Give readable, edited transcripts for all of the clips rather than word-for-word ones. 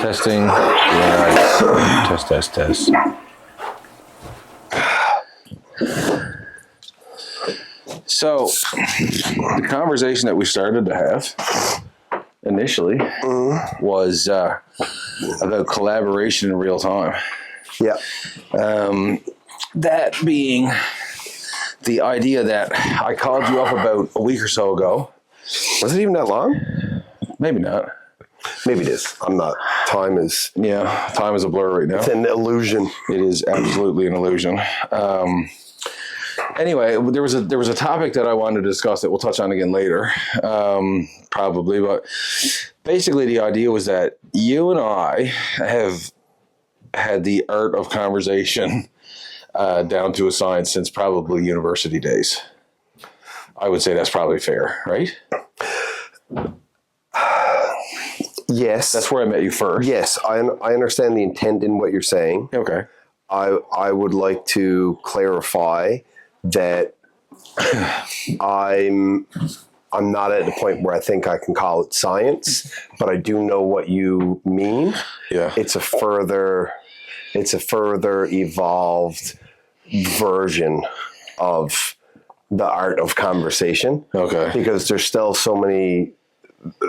Testing. Right. Test. So, the conversation that we started to have initially was about collaboration in real time. Yeah. That being the idea that I called you up about a week or so ago. Was it even that long? Maybe not. Maybe it is. I'm not. Time is a blur right now. It's an illusion. It is absolutely an illusion. Anyway, there was a topic that I wanted to discuss that we'll touch on again later, probably. But basically, the idea was that you and I have had the art of conversation down to a science since probably university days. I would say that's probably fair, right? Yes. That's where I met you first. Yes, I understand the intent in what you're saying. Okay. I would like to clarify that I'm not at the point where I think I can call it science, but I do know what you mean. Yeah. It's a further evolved version of the art of conversation. Okay. Because there's still so many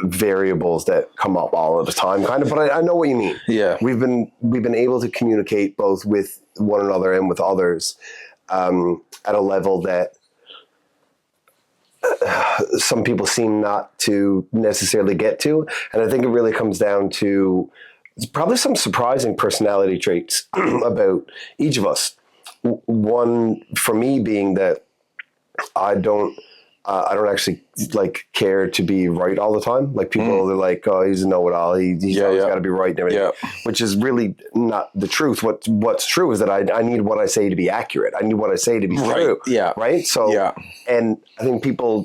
variables that come up all of the time, kind of, but I know what you mean. Yeah. We've been able to communicate both with one another and with others at a level that some people seem not to necessarily get to. And I think it really comes down to probably some surprising personality traits about each of us. One for me being that I don't actually like care to be right all the time. Like people are like, oh, he's a know-it-all. He's always got to be right and everything, which is really not the truth. What's true is that I need what I say to be accurate. I need what I say to be true. Yeah. Right. So, and I think people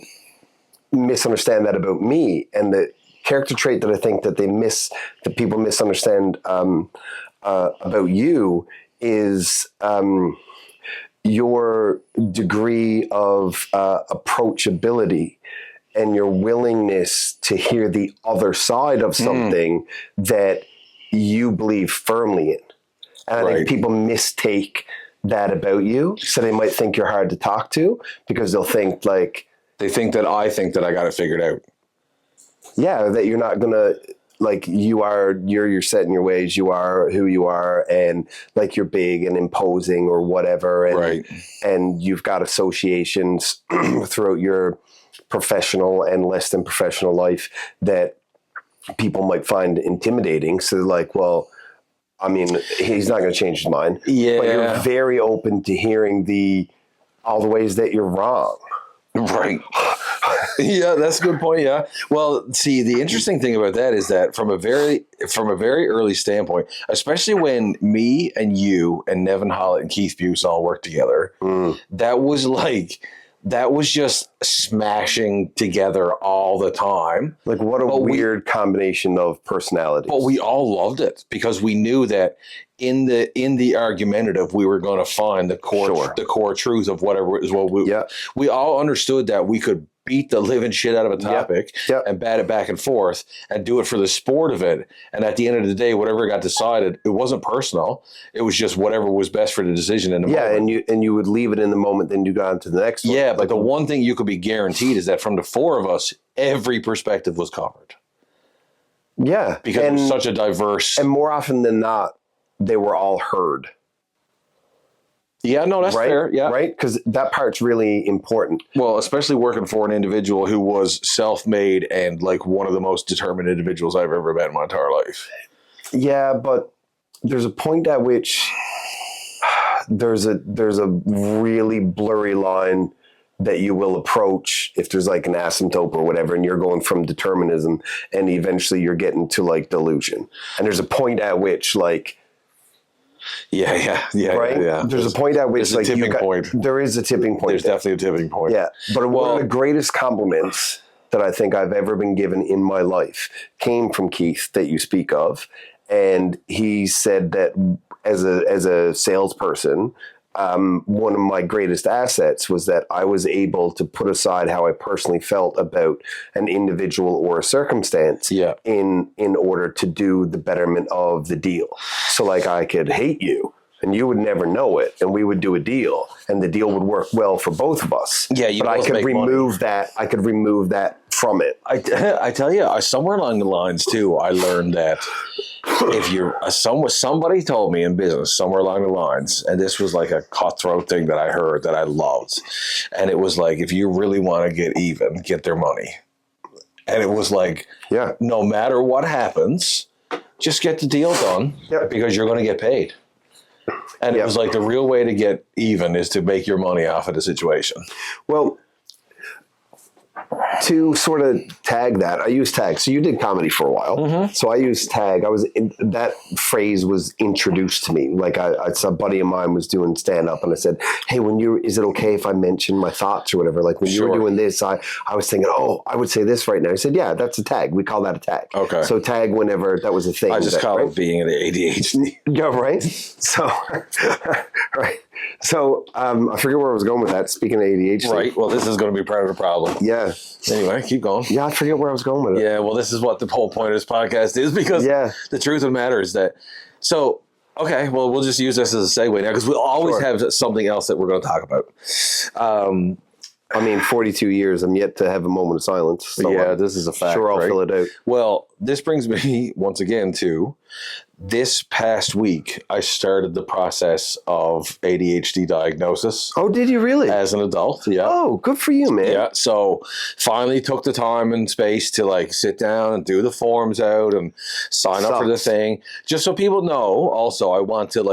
misunderstand that about me, and the character trait that I think that people misunderstand about you is your degree of approachability and your willingness to hear the other side of something that you believe firmly in. And I think people mistake that about you. So they might think you're hard to talk to because they'll think like... They think that I think that I got it figured out. Yeah, that you're not going to... Like you're set in your ways, you are who you are, and like you're big and imposing or whatever. And, and you've got associations throughout your professional and less than professional life that people might find intimidating. So they're like, well, I mean, he's not going to change his mind. Yeah. But you're very open to hearing all the ways that you're wrong. Right. Yeah, that's a good point. Yeah. Well, see, the interesting thing about that is that from a very early standpoint, especially when me and you and Nevin Hollett and Keith Buse all worked together, that was just smashing together all the time. Like what a weird combination of personalities. But we all loved it because we knew that in the argumentative, we were going to find the core truth of whatever is what we all understood that we could beat the living shit out of a topic and bat it back and forth and do it for the sport of it. And at the end of the day, whatever got decided, it wasn't personal. It was just whatever was best for the decision in the moment. And you would leave it in the moment, then you got on to the next one. Yeah, but the one thing you could be guaranteed is that from the four of us, every perspective was covered. Yeah. Because it was such a diverse... And more often than not, they were all heard. Yeah, no, that's fair. Yeah. Right? Because that part's really important. Well, especially working for an individual who was self-made and like one of the most determined individuals I've ever met in my entire life. Yeah, but there's a point at which there's a really blurry line that you will approach if there's like an asymptote or whatever, and you're going from determinism and eventually you're getting to like delusion. And there's a point at which like... Yeah. There's a point at which like there is a tipping point. There's definitely a tipping point. Yeah. But one of the greatest compliments that I think I've ever been given in my life came from Keith that you speak of. And he said that as a salesperson, one of my greatest assets was that I was able to put aside how I personally felt about an individual or a circumstance in order to do the betterment of the deal. So like I could hate you and you would never know it, and we would do a deal and the deal would work well for both of us. Yeah, but I could remove that. I could remove that from it. I tell you, somewhere along the lines too, I learned that if you're somebody told me in business somewhere along the lines, and this was like a cutthroat thing that I heard that I loved, and it was like, if you really want to get even, get their money. And it was like, no matter what happens, just get the deal done because you're going to get paid. And it was like, the real way to get even is to make your money off of the situation. Well, to sort of tag that, I use tag. So you did comedy for a while. So I used tag. That phrase was introduced to me. Like a buddy of mine was doing stand up and I said, hey, is it okay if I mention my thoughts or whatever? Like when you were doing this, I was thinking, I would say this right now. I said, yeah, that's a tag. We call that a tag. Okay. So tag whenever that was a thing. I just call it being an ADHD. Yeah, right. So, right. So I forget where I was going with that. Speaking of ADHD. Right. Well, this is going to be part of the problem. Yeah. Anyway, keep going. Yeah, I forget where I was going with it. Yeah, well, this is what the whole point of this podcast is, because the truth of the matter is that, okay, well, we'll just use this as a segue now, because we'll always have something else that we're going to talk about. 42 years, I'm yet to have a moment of silence. So this is a fact. Sure, I'll fill it out. Well, this brings me once again to this past week. I started the process of ADHD diagnosis. Oh, did you really? As an adult, yeah. Oh, good for you, man. Yeah, so finally took the time and space to like sit down and do the forms out and sign up for the thing. Just so people know, also, I want to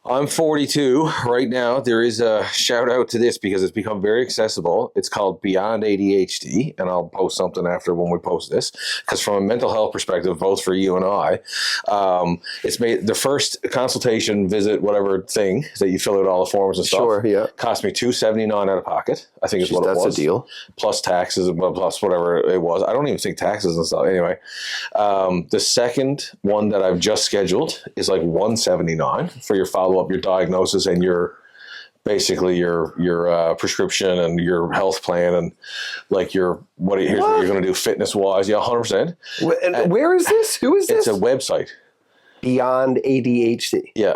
I'm 42 right now. There is a shout out to this because it's become very accessible. It's called Beyond ADHD, and I'll post something after when we post this, because from a mental health perspective, both for you and I, it's made the first consultation visit, whatever thing that you fill out all the forms and stuff. Sure, yeah. Cost me $279 out of pocket. I think is what it was. That's a deal. Plus taxes and plus whatever it was. I don't even think taxes and stuff. Anyway, the second one that I've just scheduled is like $179 for your follow up, your diagnosis, and your basically your prescription and your health plan and like here's what you're going to do fitness wise. Yeah, 100%. And where is this? Who is this? It's a website. Beyond ADHD. Yeah.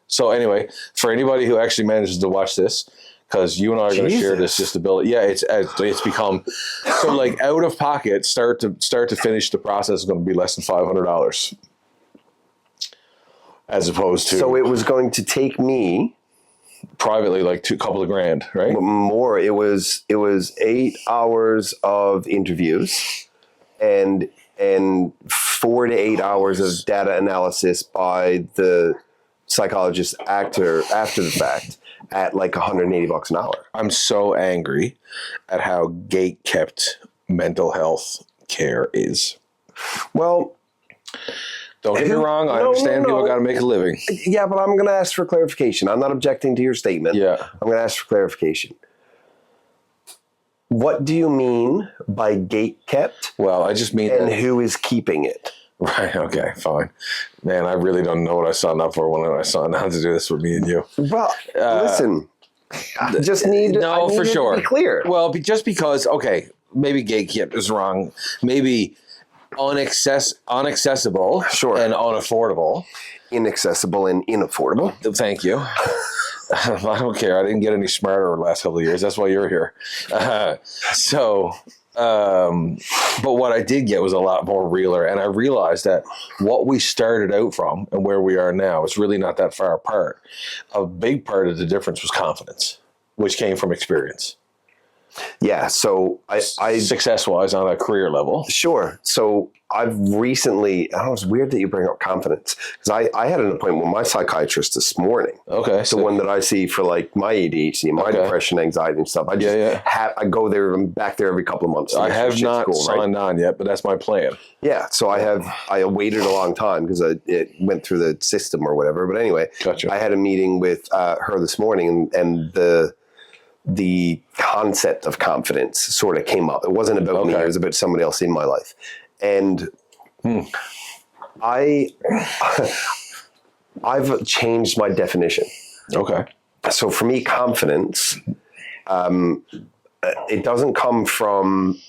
So anyway, for anybody who actually manages to watch this, because you and I are going to share this disability. Yeah, it's become so like out of pocket, start to finish, the process is going to be less than $500. As opposed to, so it was going to take me privately like couple of grand, right? More. It was 8 hours of interviews and 4 to 8 hours of data analysis by the psychologist after the fact at like $180 an hour. I'm so angry at how gate kept mental health care is. Well, don't get me wrong. I understand people got to make a living. Yeah, but I'm going to ask for clarification. I'm not objecting to your statement. Yeah. I'm going to ask for clarification. What do you mean by gate kept? Well, I just mean and who is keeping it? Right. Okay. Fine. Man, I really don't know what I signed up for when I signed on to do this with me and you. Well, listen. I just need for sure to be clear. Well, just because, okay, maybe gate kept is wrong. Maybe unaccessible and unaffordable. Inaccessible and inaffordable. Thank you. I don't care. I didn't get any smarter over the last couple of years. That's why you're here. But what I did get was a lot more realer. And I realized that what we started out from and where we are now is really not that far apart. A big part of the difference was confidence, which came from experience. Yeah. So I success-wise on a career level. Sure. So I've recently, I don't know, it's weird that you bring up confidence, because I had an appointment with my psychiatrist this morning. Okay. The one that I see for like my ADHD, my depression, anxiety and stuff. I just I go there, I'm back there every couple of months. I have not signed on yet, but that's my plan. Yeah. So I waited a long time because it went through the system or whatever. But anyway, gotcha. I had a meeting with her this morning and the concept of confidence sort of came up. It wasn't about me. It was about somebody else in my life. And I've changed my definition Okay. So for me, confidence, it doesn't come from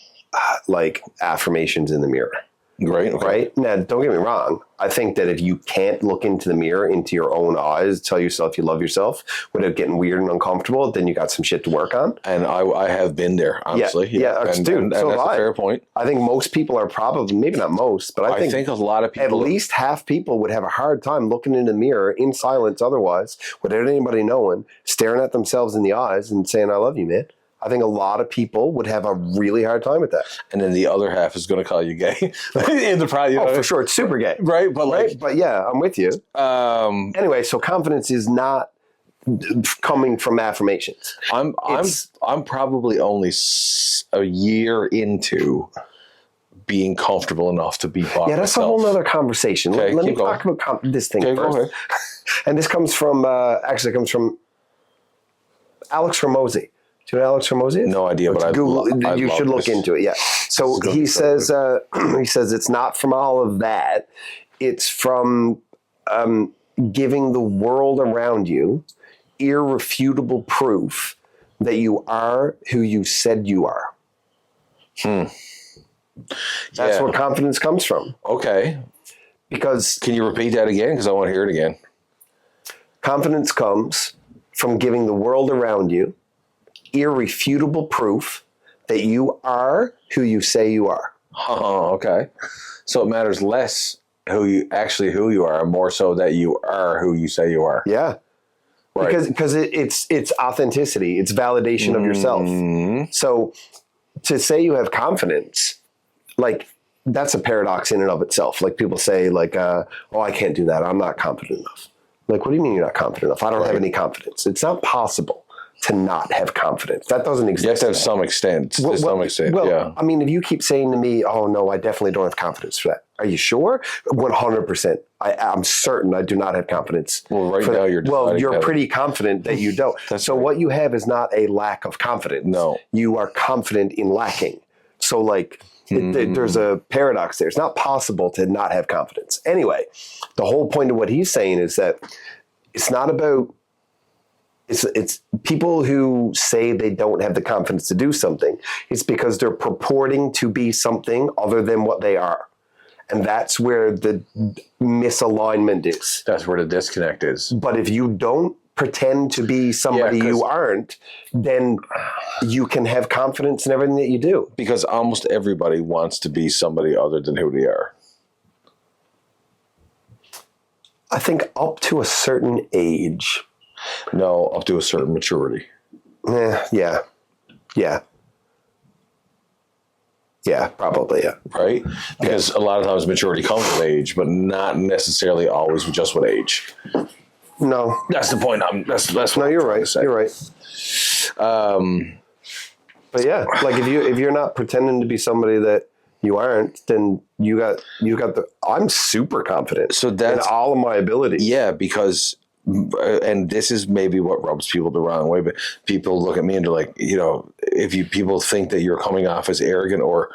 like affirmations in the mirror. Right. Okay. Right? Now, don't get me wrong. I think that if you can't look into the mirror, into your own eyes, tell yourself you love yourself without getting weird and uncomfortable, then you got some shit to work on. And I have been there, honestly. Yeah. And so that's a fair point. I think most people are probably, maybe not most, but I think a lot of people, at least half people would have a hard time looking in the mirror in silence otherwise, without anybody knowing, staring at themselves in the eyes and saying, I love you, man. I think a lot of people would have a really hard time with that. And then the other half is going to call you gay. In the for sure. It's super gay. Right. But right? But yeah, I'm with you. Anyway, so confidence is not coming from affirmations. I'm probably only a year into being comfortable enough to be by Yeah, that's myself. a whole other conversation. Okay, Let me going. talk about this thing Okay, first. And this comes from, actually comes from Alex Ramosi. Do you know Alex Ramosi is? No idea, but you should look into it. Yeah. So he says it's not from all of that. It's from giving the world around you irrefutable proof that you are who you said you are. That's where confidence comes from. Okay. Because can you repeat that again? Because I want to hear it again. Confidence comes from giving the world around you irrefutable proof that you are who you say you are. Oh, okay. So it matters less who you are, more so that you are who you say you are. Yeah. Right. Because it's authenticity, it's validation of yourself. So to say you have confidence, like that's a paradox in and of itself. Like people say like, oh, I can't do that. I'm not confident enough. Like, what do you mean you're not confident enough? I don't have any confidence. It's not possible to not have confidence. That doesn't exist. You have to have some extent, to some extent, yeah. I mean, if you keep saying to me, oh, no, I definitely don't have confidence for that. Are you sure? 100%. I'm certain I do not have confidence. Well, right now you're you're pretty confident that you don't. So what you have is not a lack of confidence. No. You are confident in lacking. So like there's a paradox there. It's not possible to not have confidence. Anyway, the whole point of what he's saying is that it's not about it's people who say they don't have the confidence to do something. It's because they're purporting to be something other than what they are. And that's where the misalignment is. That's where the disconnect is. But if you don't pretend to be somebody you aren't, then you can have confidence in everything that you do. Because almost everybody wants to be somebody other than who they are. I think up to a certain age. No, up to a certain maturity. Yeah, probably, yeah. Right? Because a lot of times maturity comes with age, but not necessarily always just with age. No. That's the point. No, you're right. You're right. But yeah, like if you're not pretending to be somebody that you aren't, then you got I'm super confident in all of my abilities. Yeah, because and this is maybe what rubs people the wrong way, but people look at me and they're like, if people think that you're coming off as arrogant or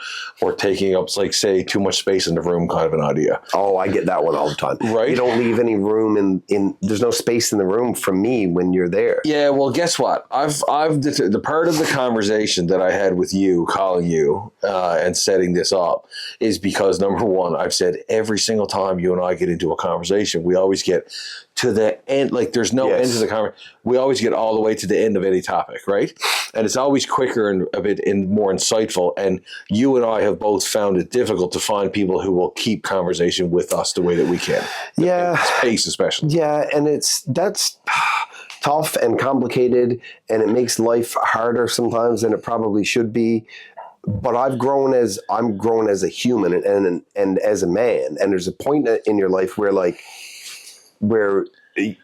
taking up, like, say, too much space in the room kind of an idea. Oh, I get that one all the time. Right? You don't leave any room in there's no space in the room for me when you're there. Yeah, well, guess what? I've the part of the conversation that I had with you, calling you and setting this up is because, number one, I've said every single time you and I get into a conversation, we always get to the end, like there's no end to the conversation. We always get all the way to the end of any topic, right? And it's always quicker and a bit more insightful. And you and I have both found it difficult to find people who will keep conversation with us the way that we can. Yeah. Pace especially. Yeah, and that's tough and complicated, and it makes life harder sometimes than it probably should be. But I'm grown as a human and as a man. And there's a point in your life where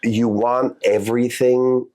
you want everything,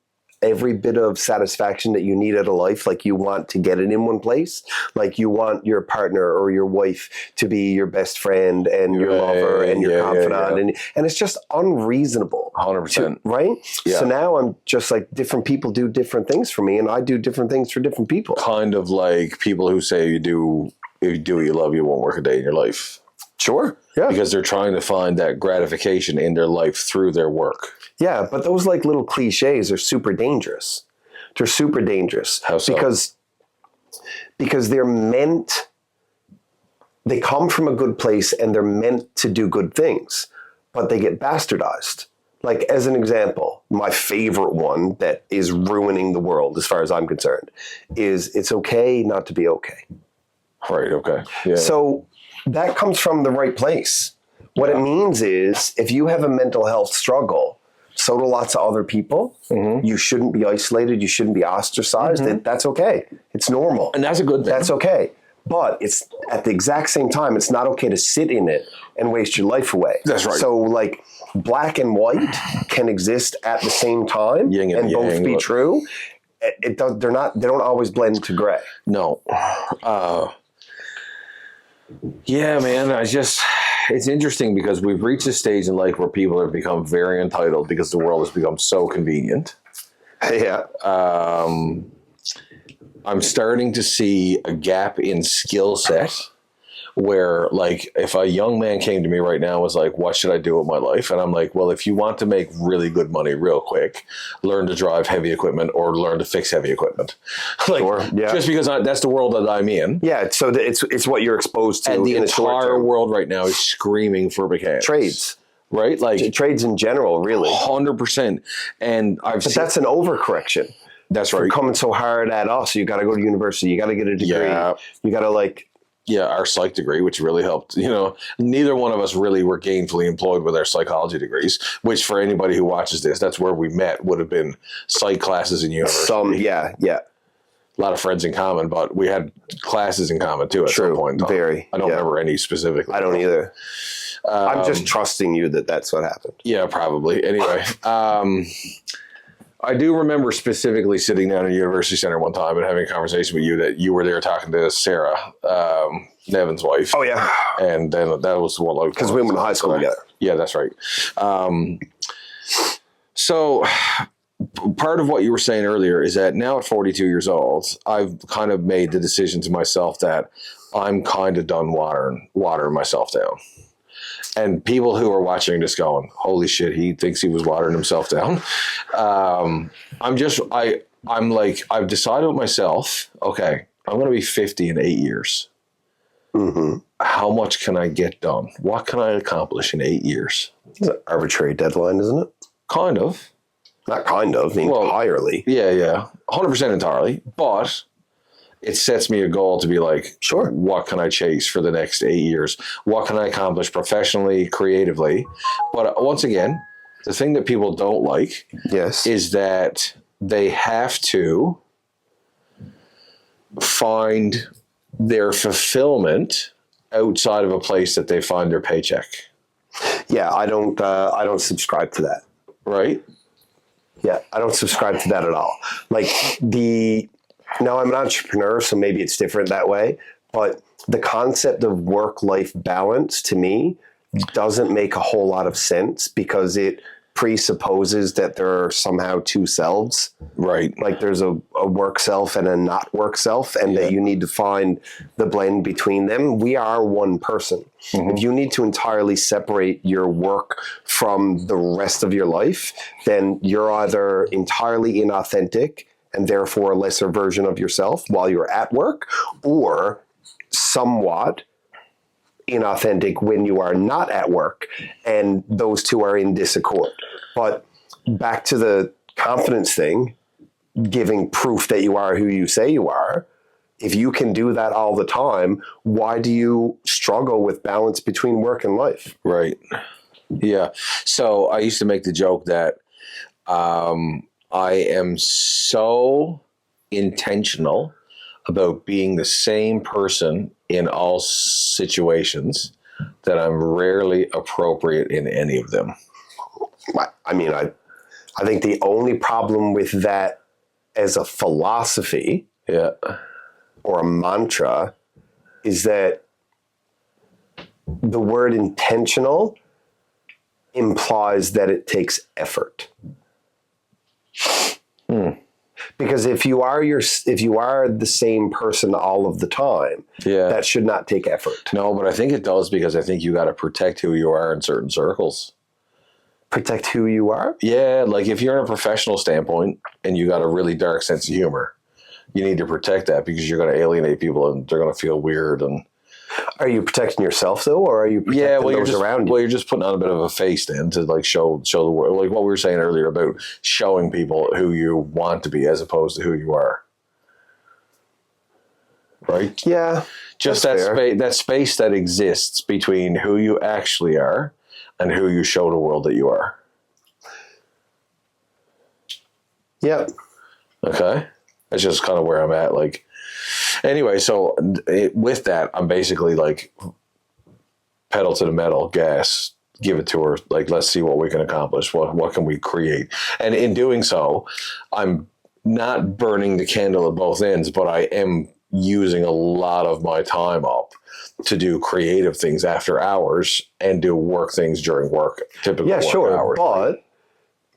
every bit of satisfaction that you need out of life, like you want to get it in one place. Like you want your partner or your wife to be your best friend and your lover and your confidant. And it's just unreasonable. 100%. Right? Yeah. So now I'm just like, different people do different things for me, and I do different things for different people. Kind of like people who say you do what you love, you won't work a day in your life. Sure. Yeah. Because they're trying to find that gratification in their life through their work. Yeah, but those like little cliches are super dangerous. They're super dangerous. How so? Because they're meant, they come from a good place and they're meant to do good things, but they get bastardized. Like, as an example, my favorite one that is ruining the world, as far as I'm concerned, is it's okay not to be okay. Right, okay. Yeah. So that comes from the right place. What it means is if you have a mental health struggle, so do lots of other people. Mm-hmm. You shouldn't be isolated. You shouldn't be ostracized. Mm-hmm. That's okay. It's normal. And that's a good thing. That's okay. But it's at the exact same time, it's not okay to sit in it and waste your life away. That's right. So like black and white can exist at the same time and both be true. They don't always blend to gray. No. Yeah, man. It's interesting because we've reached a stage in life where people have become very entitled because the world has become so convenient. Yeah. I'm starting to see a gap in skill set where, like, if a young man came to me right now and was like, what should I do with my life? And I'm like, well, if you want to make really good money real quick, learn to drive heavy equipment or learn to fix heavy equipment. Like, sure, yeah. Just because that's the world that I'm in. Yeah, so it's what you're exposed to. And the entire world right now is screaming for mechanics. Trades. Right? Like trades in general, really. 100%. And but that's an overcorrection. That's right. You're coming so hard at us. You got to go to university. You got to get a degree. Yeah. You got to our psych degree, which really helped. You know, neither one of us really were gainfully employed with our psychology degrees, which for anybody who watches this, that's where we met, would have been psych classes in university. Yeah. A lot of friends in common, but we had classes in common too at some point in time. I don't remember any specifically. I don't either. I'm just trusting you that that's what happened. Yeah, probably. Anyway, I do remember specifically sitting down in University Center one time and having a conversation with you that you were there talking to Sarah, Nevin's wife. Oh, yeah. And then that was the one. Because we went to high school together. Yeah, that's right. So part of what you were saying earlier is that now at 42 years old, I've kind of made the decision to myself that I'm kind of done watering myself down. And people who are watching just going, holy shit, he thinks he was watering himself down. I'm like, I've decided with myself, okay, I'm going to be 50 in 8 years. Mm-hmm. How much can I get done? What can I accomplish in 8 years? It's an arbitrary deadline, isn't it? Kind of. Not kind of, entirely. Yeah. 100% entirely. But it sets me a goal to be like, sure, what can I chase for the next 8 years? What can I accomplish professionally, creatively? But once again, the thing that people don't like is that they have to find their fulfillment outside of a place that they find their paycheck. Yeah, I don't subscribe to that. Right? Yeah, I don't subscribe to that at all. Like now I'm an entrepreneur, so maybe it's different that way, but the concept of work-life balance to me doesn't make a whole lot of sense because it presupposes that there are somehow two selves. Right. Like there's a work self and a not work self, and that you need to find the blend between them. We are one person. Mm-hmm. If you need to entirely separate your work from the rest of your life, then you're either entirely inauthentic and therefore a lesser version of yourself while you're at work, or somewhat inauthentic when you are not at work, and those two are in disaccord. But back to the confidence thing, giving proof that you are who you say you are, if you can do that all the time, why do you struggle with balance between work and life? Right. Yeah. So I used to make the joke that I am so intentional about being the same person in all situations that I'm rarely appropriate in any of them. I mean, I think the only problem with that as a philosophy or a mantra is that the word intentional implies that it takes effort. Because if you are the same person all of the time, that should not take effort. No, but I think it does, because I think you got to protect who you are in certain circles. Protect who you are? Yeah, like if you're in a professional standpoint and you got a really dark sense of humor, you need to protect that, because you're going to alienate people and they're going to feel weird. And are you protecting yourself though, or are you protecting those around you? Well, you're just putting on a bit of a face then to like show the world, like what we were saying earlier about showing people who you want to be as opposed to who you are. Right? Yeah. Just that space that exists between who you actually are and who you show the world that you are. Yeah. Okay. That's just kind of where I'm at. Like, anyway, so with that, I'm basically like pedal to the metal, gas, give it to her. Like, let's see what we can accomplish. What can we create? And in doing so, I'm not burning the candle at both ends, but I am using a lot of my time up to do creative things after hours and do work things during work, typical work hours.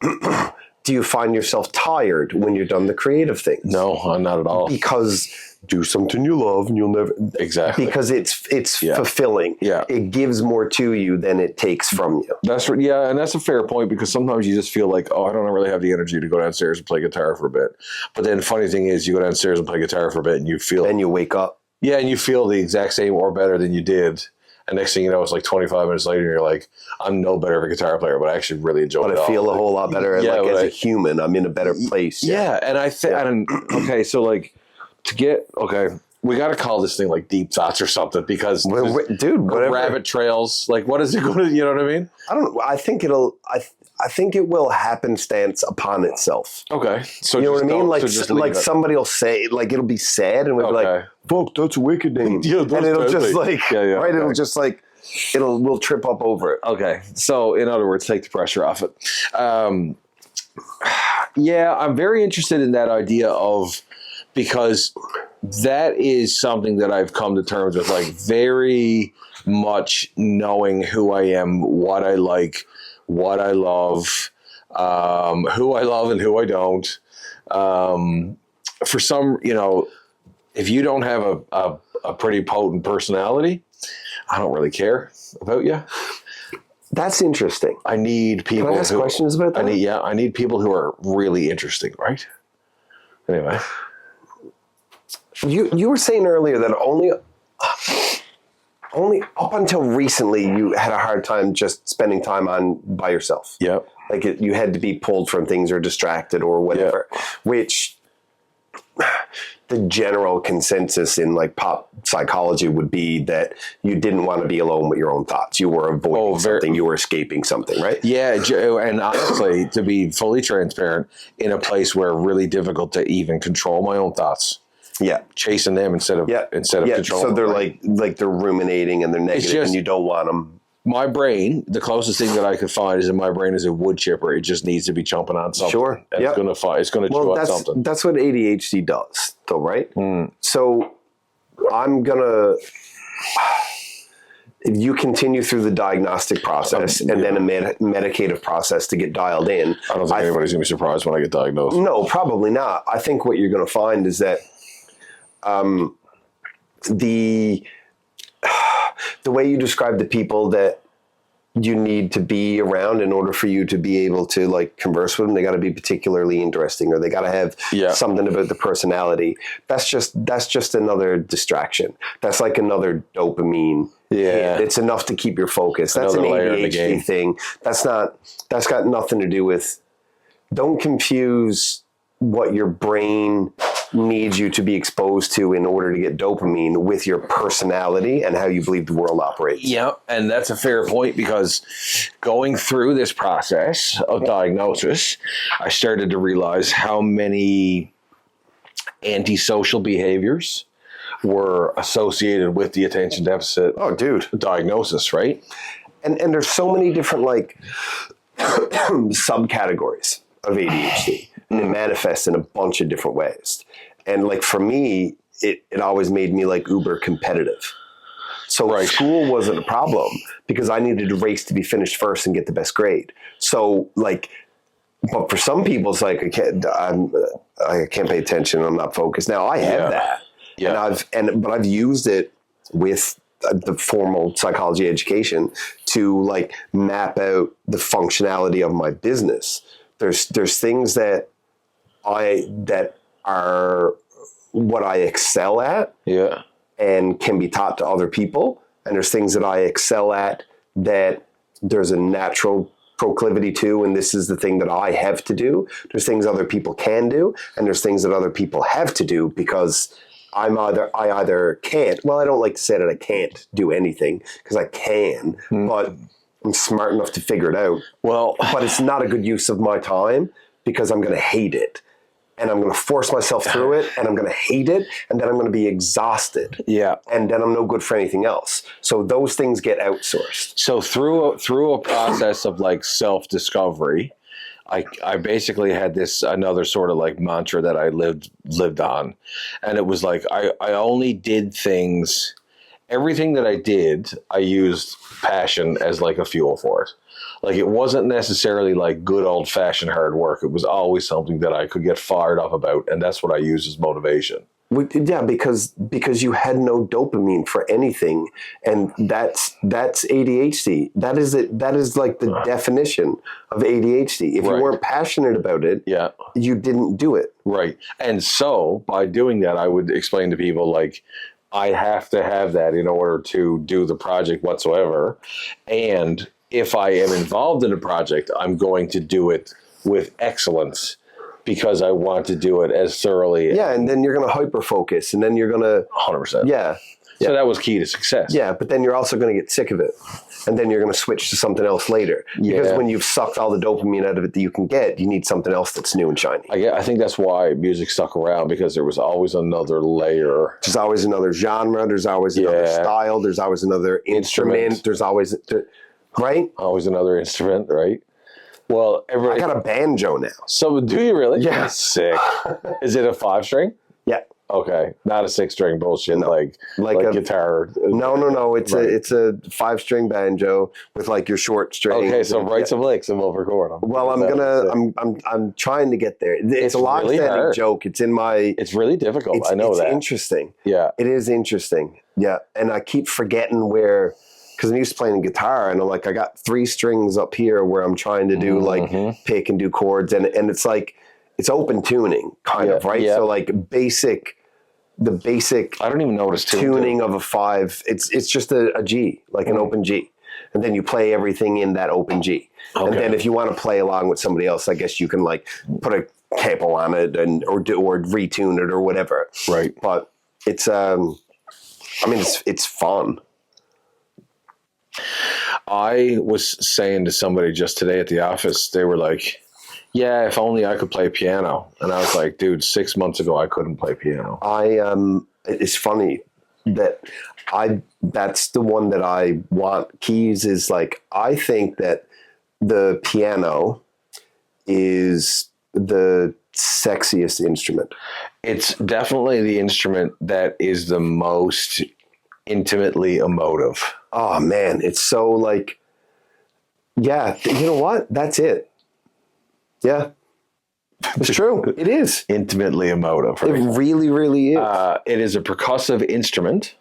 But do you find yourself tired when you're done the creative things? No, not at all. Because do something you love and you'll never... Exactly. Because it's fulfilling. Yeah. It gives more to you than it takes from you. And that's a fair point, because sometimes you just feel like, oh, I don't really have the energy to go downstairs and play guitar for a bit. But then the funny thing is, you go downstairs and play guitar for a bit and you feel... Then you wake up. Yeah, and you feel the exact same or better than you did. And next thing you know, it's like 25 minutes later, and you're like, I'm no better of a guitar player, but I actually really enjoy it. But I feel a whole lot better. Yeah, like as a human, I'm in a better place. Yeah, and I think, okay, so like, we got to call this thing like deep thoughts or something, because dude, whatever. Rabbit trails, like, what is it going to, you know what I mean? I don't know. I think it will happenstance upon itself. Okay. So you know what I mean? Like somebody will say, like, it'll be said, and we'll be like, fuck, that's a wicked name. Yeah, and it'll just like, right? It'll just like, we'll trip up over it. Okay. So in other words, take the pressure off it. I'm very interested in that idea of, because that is something that I've come to terms with, like, very much knowing who I am, what I like, what I love, who I love and who I don't. For some, if you don't have a pretty potent personality, I don't really care about you. That's interesting. I need people. Can I ask questions about that? I need people who are really interesting, right? Anyway. You were saying earlier that only up until recently you had a hard time just spending time by yourself. Yep. Like you had to be pulled from things or distracted or whatever, which the general consensus in like pop psychology would be that you didn't want to be alone with your own thoughts. You were avoiding something. You were escaping something, right? Yeah. And honestly, to be fully transparent, in a place where it's really difficult to even control my own thoughts. Yeah, chasing them instead of controlling. So they're like they're ruminating and they're negative, and you don't want them. My brain, the closest thing that I could find is in my brain is a wood chipper. It just needs to be chomping on something. Sure, it's going to chew on something. That's what ADHD does, though, right? So I'm gonna. If you continue through the diagnostic process and then a medicative process to get dialed in, I don't think anybody's going to be surprised when I get diagnosed. No, probably not. I think what you're going to find is that the way you describe the people that you need to be around in order for you to be able to like converse with them, they got to be particularly interesting, or they got to have something about the personality. That's just another distraction. That's like another dopamine. Yeah, it's enough to keep your focus. That's another an ADHD thing. That's got nothing to do with. Don't confuse what your brain needs you to be exposed to in order to get dopamine with your personality and how you believe the world operates. Yeah, and that's a fair point, because going through this process of diagnosis, I started to realize how many antisocial behaviors were associated with the attention deficit diagnosis, right? And there's so many different like subcategories of ADHD. And it manifests in a bunch of different ways. And like for me, it always made me like uber competitive. So school wasn't a problem because I needed to race to be finished first and get the best grade. So like But for some people, it's like I can't pay attention. I'm not focused. Now I have that, but I've used it with the formal psychology education to like map out the functionality of my business. There's things that are what I excel at, and can be taught to other people, and there's things that I excel at that there's a natural proclivity to, and this is the thing that I have to do. There's things other people can do, and there's things that other people have to do because I either can't. Well, I don't like to say that I can't do anything because I can, but I'm smart enough to figure it out. Well, but it's not a good use of my time because I'm going to hate it. And I'm going to force myself through it, and I'm going to hate it, and then I'm going to be exhausted. Yeah. And then I'm no good for anything else. So those things get outsourced. So through a process of like self-discovery, I basically had another sort of like mantra that I lived on. And it was like, I only did things, everything that I did, I used passion as like a fuel for it. Like it wasn't necessarily like good old fashioned hard work. It was always something that I could get fired up about. And that's what I use as motivation. Yeah, because you had no dopamine for anything. And that's ADHD. That is it. That is like the definition of ADHD. If you weren't passionate about it, you didn't do it. Right. And so by doing that, I would explain to people like, I have to have that in order to do the project whatsoever. And if I am involved in a project, I'm going to do it with excellence because I want to do it as thoroughly. Yeah, and then you're going to hyper-focus, and then you're going to... 100%. Yeah. So that was key to success. Yeah, but then you're also going to get sick of it, and then you're going to switch to something else later. Because when you've sucked all the dopamine out of it that you can get, you need something else that's new and shiny. I think that's why music stuck around, because there was always another layer. There's always another genre. There's always another style. There's always another instrument. There's always... Right? Always another instrument, right? Well, I got a banjo now. So, do you really? Yeah. That's sick. Is it a 5-string? Yeah. Okay. Not a 6-string bullshit like a guitar. No. It's a 5-string banjo with like your short strings. Okay, so write some licks and we'll record them. Well, I'm trying to get there. It's a long-standing joke. It's in my... It's really difficult. I know that. It's interesting. Yeah. It is interesting. Yeah. And I keep forgetting where... Because I'm used to playing guitar, and I'm like, I got 3 strings up here where I'm trying to do like pick and do chords, and it's like it's open tuning kind of, right? So like the basic I don't even know what it's tuning of a 5. It's just a G, like an open G, and then you play everything in that open G, and then if you want to play along with somebody else, I guess you can like put a capo on it or retune it or whatever, right? But it's it's fun. I was saying to somebody just today at the office, they were like, yeah, if only I could play piano. And I was like, dude, 6 months ago, I couldn't play piano. It's funny that that's the one that I want. Keys is like, I think that the piano is the sexiest instrument. It's definitely the instrument that is the most intimately emotive. Oh man, it's so like, yeah, you know what? That's it. Yeah, it's true. It is intimately emotive. Right? It really, really is. It is a percussive instrument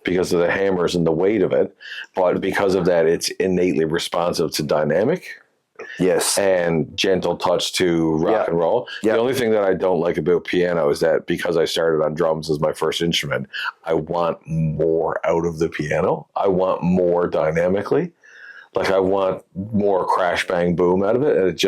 because of the hammers and the weight of it, but because of that, it's innately responsive to dynamic. Yes. And gentle touch to rock and roll. The only thing that I don't like about piano is that because I started on drums as my first instrument, I want more out of the piano. I want more dynamically. Like I want more crash, bang, boom out of it. And it's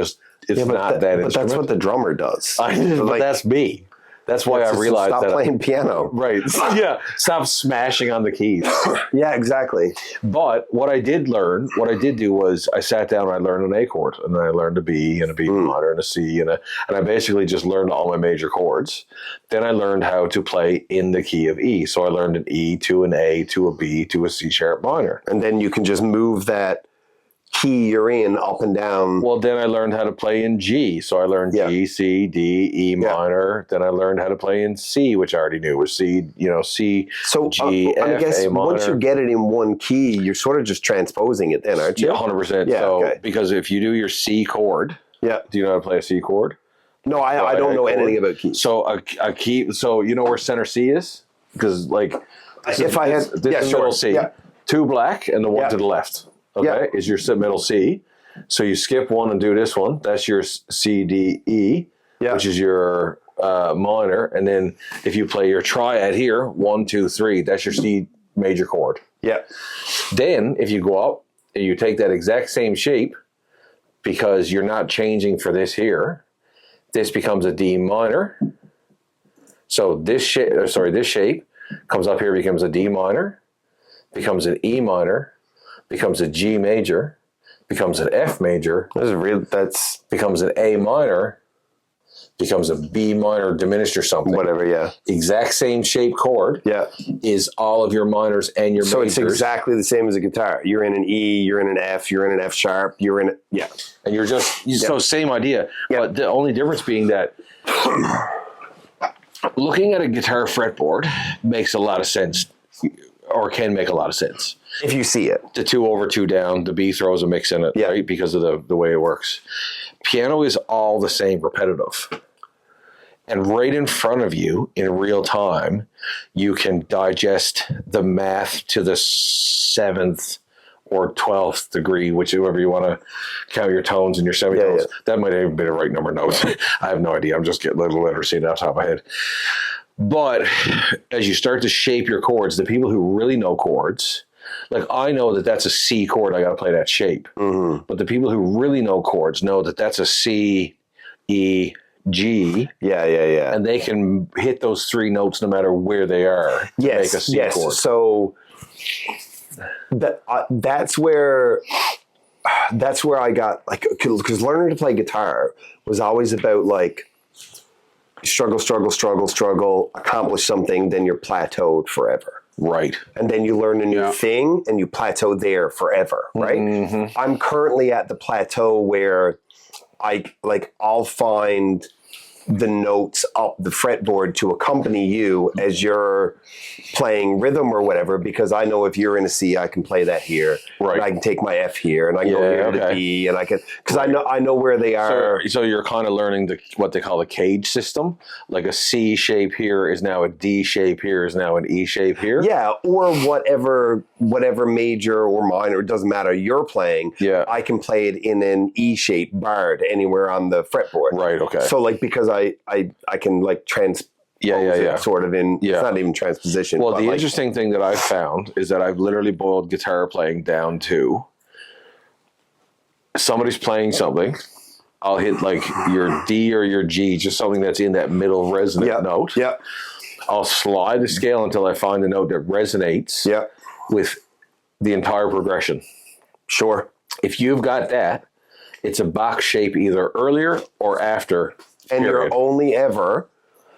not that instrument. But that's what the drummer does. But that's me. That's why I realized stop playing piano. Right. Yeah. Stop smashing on the keys. Yeah, exactly. But what I did do was I sat down and I learned an A chord, and then I learned a B and a B minor and a C and I basically just learned all my major chords. Then I learned how to play in the key of E. So I learned an E to an A to a B to a C sharp minor. And then you can just move that key you're in up and down. Well, then I learned how to play in G. So I learned G, C, D, E minor. Then I learned how to play in C, which I already knew was C, C, so, G, F, I guess A minor. Once you get it in one key, you're sort of just transposing it then, aren't you? Yeah, 100%. Yeah, so because if you do your C chord, Yeah. Do you know how to play a C chord? No, I don't know anything about keys. So a key. So you know where center C is? Because like, if I had this middle C, 2 black and the one to the left. Okay, is your middle C. So you skip one and do this one. That's your C, D, E, which is your minor. And then if you play your triad here, 1, 2, 3, that's your C major chord. Yeah. Then if you go up and you take that exact same shape, because you're not changing for this here, this becomes a D minor. So this shape comes up here, becomes a D minor, becomes an E minor, becomes a G major, becomes an F major. Becomes an A minor, becomes a B minor diminished or something. Whatever, yeah. Exact same shape chord. Yeah. Is all of your minors and your majors. So it's exactly the same as a guitar. You're in an E, you're in an F, you're in an F sharp, you're in a, And you're just, so same idea. Yeah. But the only difference being that looking at a guitar fretboard makes a lot of sense, or can make a lot of sense. If you see it. The 2 over 2 down, the B throws a mix in it, right? Because of the way it works. Piano is all the same, repetitive. And right in front of you in real time, you can digest the math to the 7th or 12th degree, whichever you want to count your tones and your semitones. That might have even been a right number note. I have no idea. I'm just getting a little literacy off the top of my head. But as you start to shape your chords, the people who really know chords, like I know that that's a C chord, I got to play that shape. Mm-hmm. But the people who really know chords know that that's a C, E, G. Yeah. And they can hit those 3 notes no matter where they are to make a C chord. So that's where I got, like, because learning to play guitar was always about, like, struggle, accomplish something, then you're plateaued forever. Right. And then you learn a new thing and you plateau there forever, right? Mm-hmm. I'm currently at the plateau where I'll find the notes up the fretboard to accompany you as you're playing rhythm or whatever, because I know if you're in a C, I can play that here. Right. And I can take my F here and I can go here to B, and I can, because I know where they are. So you're kind of learning what they call the cage system. Like a C shape here is now a D shape here is now an E shape here. Yeah, or whatever major or minor, it doesn't matter, you're playing. Yeah. I can play it in an E shape barred anywhere on the fretboard. Right, okay. So like, because I can like sort of in, it's not even transposition. Well, the interesting thing that I've found is that I've literally boiled guitar playing down to somebody's playing something, I'll hit like your D or your G, just something that's in that middle resonant note. Yeah. I'll slide the scale until I find the note that resonates with the entire progression. Sure. If you've got that, it's a box shape either earlier or after. And you're only ever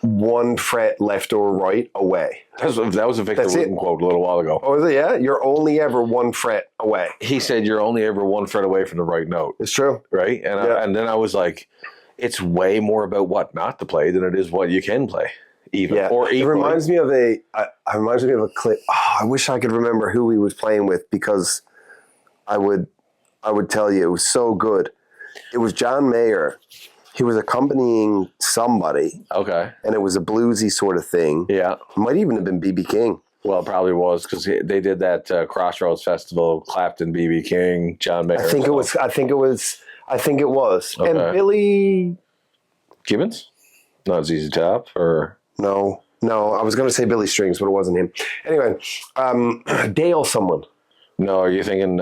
1 fret left or right away. That was a Victor Wooten quote a little while ago. Oh, is it? Yeah? You're only ever 1 fret away. He said you're only ever 1 fret away from the right note. It's true. Right? And and then I was like, it's way more about what not to play than it is what you can play. Even. Yeah. Or it reminds me of a clip. Oh, I wish I could remember who he was playing with, because I would tell you, it was so good. It was John Mayer. He was accompanying somebody. Okay. And it was a bluesy sort of thing. Yeah. It might even have been B.B. King. Well, it probably was, because they did that Crossroads Festival, Clapton, B.B. King, John Mayer. I think it was. Okay. And Billy Gibbons? Not ZZ Top, or no. I was going to say Billy Strings, but it wasn't him. Anyway, Dale someone. No, are you thinking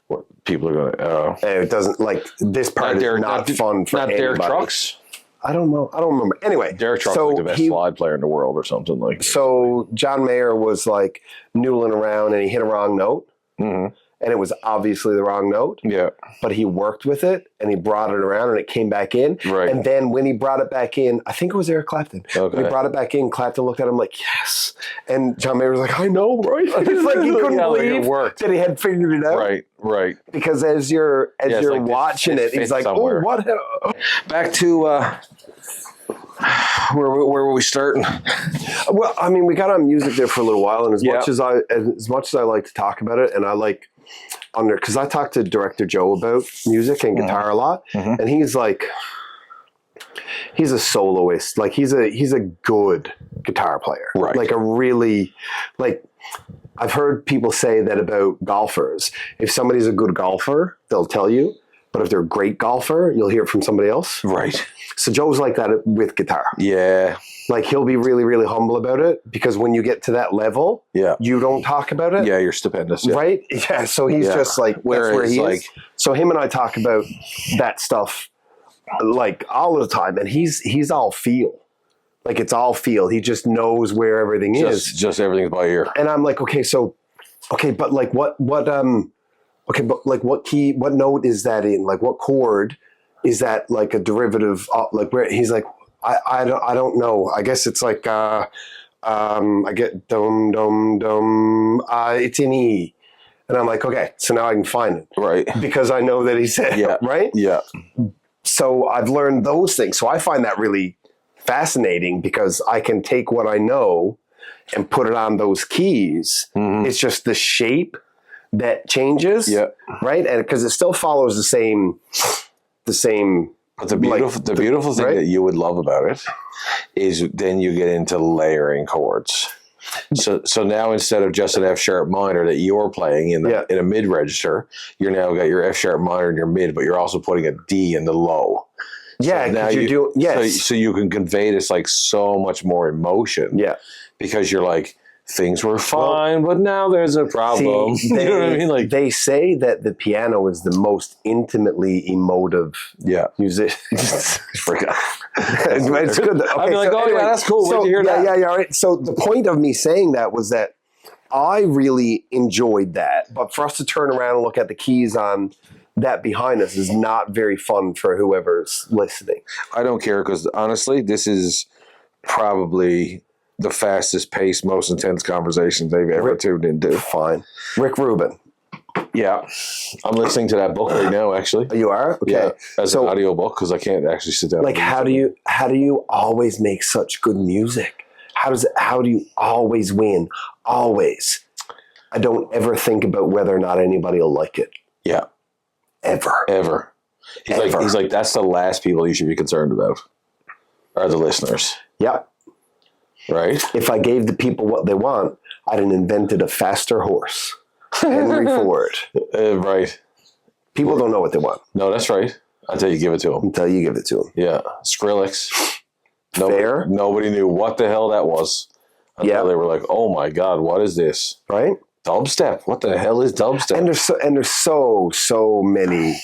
what people are going to... it doesn't, like, this part is not fun for anybody. Derek Trucks? I don't know. I don't remember. Anyway. Derek Trucks is like the best slide player in the world or something like that. So John Mayer was, like, noodling around and he hit a wrong note. Mm-hmm. And it was obviously the wrong note. Yeah. But he worked with it and he brought it around and it came back in. Right. And then when he brought it back in, I think it was Eric Clapton. Okay. When he brought it back in, Clapton looked at him like, yes. And John Mayer was like, I know, right? He's like, he couldn't believe that he had figured it out. Right. Because as you're like watching it, he's like, somewhere. Oh, what? Back to where were we starting? Well, I mean, we got on music there for a little while, and as much as I like to talk about it, and I like because I talked to director Joe about music and guitar a lot, and he's like, he's a soloist. Like he's a good guitar player. Right. Like a really, like, I've heard people say that about golfers. If somebody's a good golfer, they'll tell you. But if they're a great golfer, you'll hear it from somebody else. Right. So Joe's like that with guitar. Yeah. Like he'll be really, really humble about it because when you get to that level, you don't talk about it. Yeah, you're stupendous. Yeah. Right? Yeah. So he's just like, that's where he is. So him and I talk about that stuff like all the time. And he's all feel. Like it's all feel. He just knows where everything is. Just everything's by ear. And I'm like, but like what key, what note is that in? Like what chord is that like a derivative of, like where he's like, I don't know. I guess it's like, I get dum, dum, dum, it's in E. And I'm like, okay, so now I can find it. Right. Because I know that he said, right? Yeah. So I've learned those things. So I find that really fascinating because I can take what I know and put it on those keys. Mm-hmm. It's just the shape that changes, right? And because it still follows the same. But the beautiful thing that you would love about it is then you get into layering chords. So now instead of just an F sharp minor that you're playing in a mid register, you're now got your F sharp minor in your mid, but you're also putting a D in the low. Yeah, so now you do. Yes, so you can convey this like so much more emotion. Yeah, because you're like, things were fine, but now there's a problem. See, you know what I mean? Like they say that the piano is the most intimately emotive music. Forgot. It's good. Okay, I'd be like, anyway, that's cool. Where'd you hear that? Yeah. All right. So the point of me saying that was that I really enjoyed that, but for us to turn around and look at the keys on that behind us is not very fun for whoever's listening. I don't care because honestly, this is probably the fastest paced, most intense conversations they've ever tuned into. Fine. Rick Rubin. Yeah. I'm listening to that book right now, actually. You are? Okay. Yeah, as an audio book because I can't actually sit down. Like, how do you always make such good music? How do you always win? Always. I don't ever think about whether or not anybody will like it. Yeah. Ever. He's like, that's the last people you should be concerned about are the listeners. Yeah. Right? If I gave the people what they want, I'd have invented a faster horse. Henry Ford. Right. People don't know what they want. No, that's right. Until you give it to them. Until you give it to them. Yeah. Skrillex. Fair. Nobody knew what the hell that was. Until they were like, oh my God, what is this? Right? Dubstep. What the hell is dubstep? And there's so many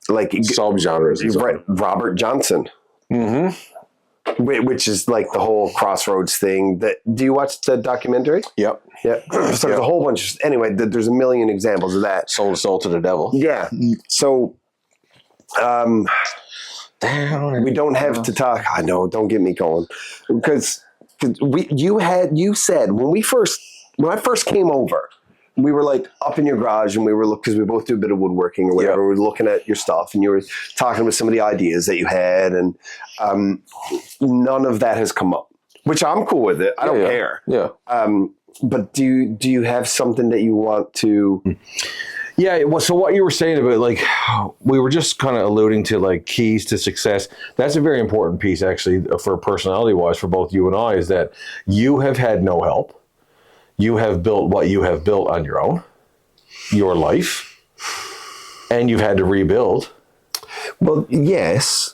like subgenres. Right. Robert Johnson. Mm-hmm. Which is like the whole Crossroads thing. Do you watch the documentary? Yep. Yeah. So there's a whole bunch. Anyway, there's a million examples of that. Sold to the devil. Yeah. So, we don't have to talk. I know. Don't get me going, because you said when I first came over, we were like up in your garage and we were because we both do a bit of woodworking or whatever. We were looking at your stuff and you were talking about some of the ideas that you had, and none of that has come up, which I'm cool with it. I don't care. Yeah. But do you have something that you want to? Yeah. Well, so what you were saying about like, we were just kind of alluding to like keys to success. That's a very important piece actually for personality wise for both you and I, is that you have had no help. You have built what you have built on your own, your life, and you've had to rebuild. Well, yes.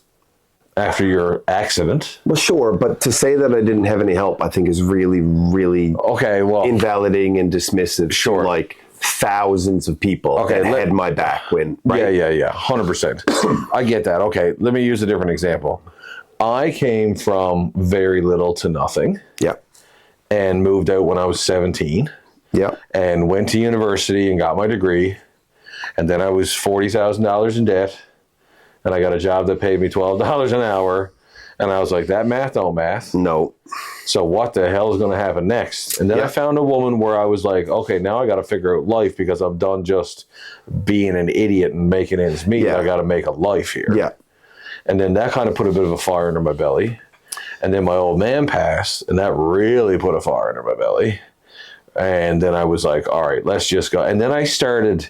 After your accident. Well, sure, but to say that I didn't have any help, I think is really, really invalidating and dismissive. Sure. Like thousands of people that had my back when. Right? Yeah. 100%. I get that. Okay, let me use a different example. I came from very little to nothing. Yeah. And moved out when I was 17. Yeah. And went to university and got my degree. And then I was $40,000 in debt. And I got a job that paid me $12 an hour. And I was like, that math don't math. No. So what the hell is going to happen next? And then I found a woman where I was like, okay, now I got to figure out life because I'm done just being an idiot and making ends meet. I got to make a life here. Yeah. And then that kind of put a bit of a fire under my belly. And then my old man passed, and that really put a fire under my belly. And then I was like, all right, let's just go. And then I started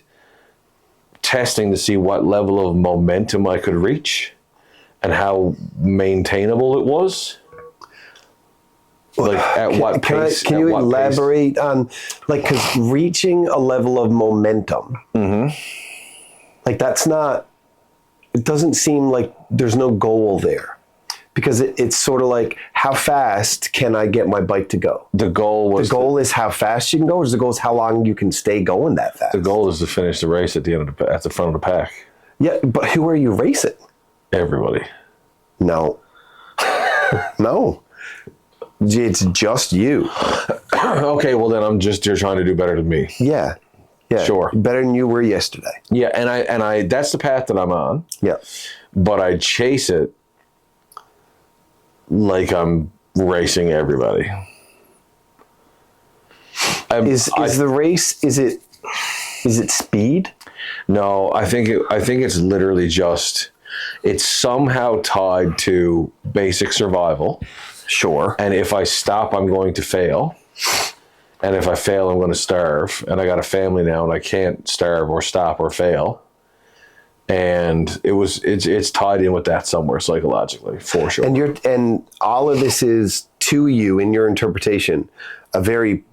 testing to see what level of momentum I could reach and how maintainable it was. Like at what pace? Can you elaborate on, like, because reaching a level of momentum, like that's not, it doesn't seem like there's no goal there. Because it's sort of like, how fast can I get my bike to go? The goal is how fast you can go, or the goal is how long you can stay going that fast? The goal is to finish the race at the end of at the front of the pack. Yeah, but who are you racing? Everybody. No. No. It's just you. Okay, well then you're trying to do better than me. Yeah. Yeah. Sure. Better than you were yesterday. Yeah, and I that's the path that I'm on. Yeah. But I chase it like I'm racing everybody. Is the race, is it speed? No, I think it's literally just, it's somehow tied to basic survival. Sure. And if I stop, I'm going to fail. And if I fail, I'm going to starve. And I got a family now, and I can't starve or stop or fail. And it's tied in with that somewhere psychologically, for sure. And all of this is, to you, in your interpretation, a very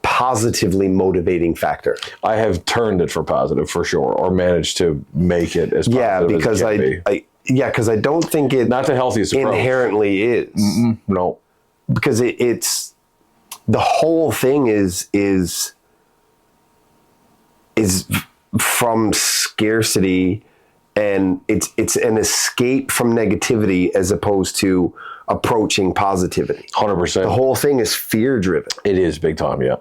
positively motivating factor. I have turned it for positive, for sure, or managed to make it as positive because as it can be. Because I don't think it not the healthiest approach. Inherently is. No, because it's the whole thing is from scarcity, and it's an escape from negativity as opposed to approaching positivity. 100%. The whole thing is fear driven. It is big time, yeah.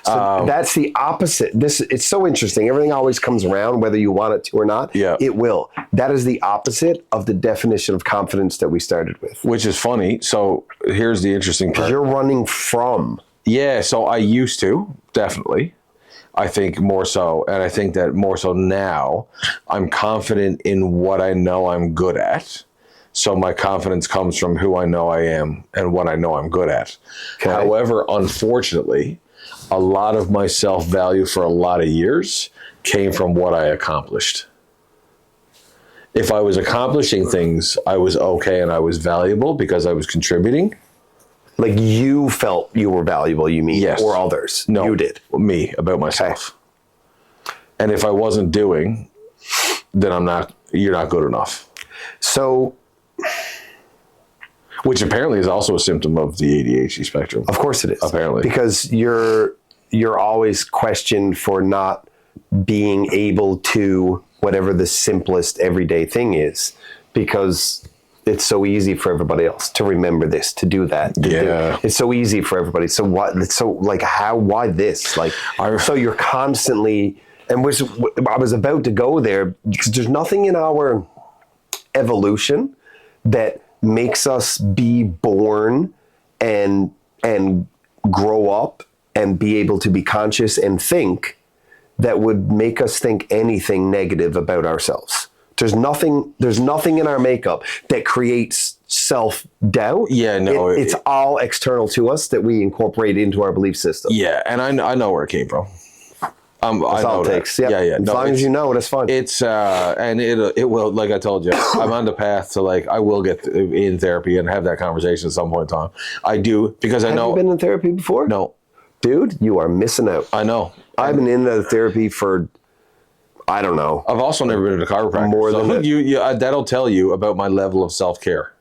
So that's the opposite. It's so interesting. Everything always comes around, whether you want it to or not. Yeah. It will. That is the opposite of the definition of confidence that we started with. Which is funny. So here's the interesting part. You're running from. Yeah, so I used to, definitely. I think more so, and I think that more so now, I'm confident in what I know I'm good at. So my confidence comes from who I know I am and what I know I'm good at. Okay. However, unfortunately, a lot of my self-value for a lot of years came from what I accomplished. If I was accomplishing things, I was okay and I was valuable because I was contributing. Like you felt you were valuable, you mean? Yes. Or others? No. You did. Me, about myself. Okay. And if I wasn't doing, then you're not good enough. So, which apparently is also a symptom of the ADHD spectrum. Of course it is. Apparently. Because you're always questioned for not being able to whatever the simplest everyday thing is, because it's so easy for everybody else to remember this, to do that. It's so easy for everybody. So what? It's so like how? Why this? Like so you're constantly, and I was about to go there because there's nothing in our evolution that makes us be born and grow up and be able to be conscious and think that would make us think anything negative about ourselves. There's nothing in our makeup that creates self-doubt. Yeah, no. It's all external to us that we incorporate into our belief system. Yeah, and I know where it came from. That's all it takes. Yeah. As long as you know it, it's fine. It's and it will, like I told you, I'm on the path to I will get in therapy and have that conversation at some point in time. I do, because I know. Have you been in therapy before? No. Dude, you are missing out. I know. I've been in therapy for, I don't know. I've also never been to a chiropractor. More than that'll tell you about my level of self-care,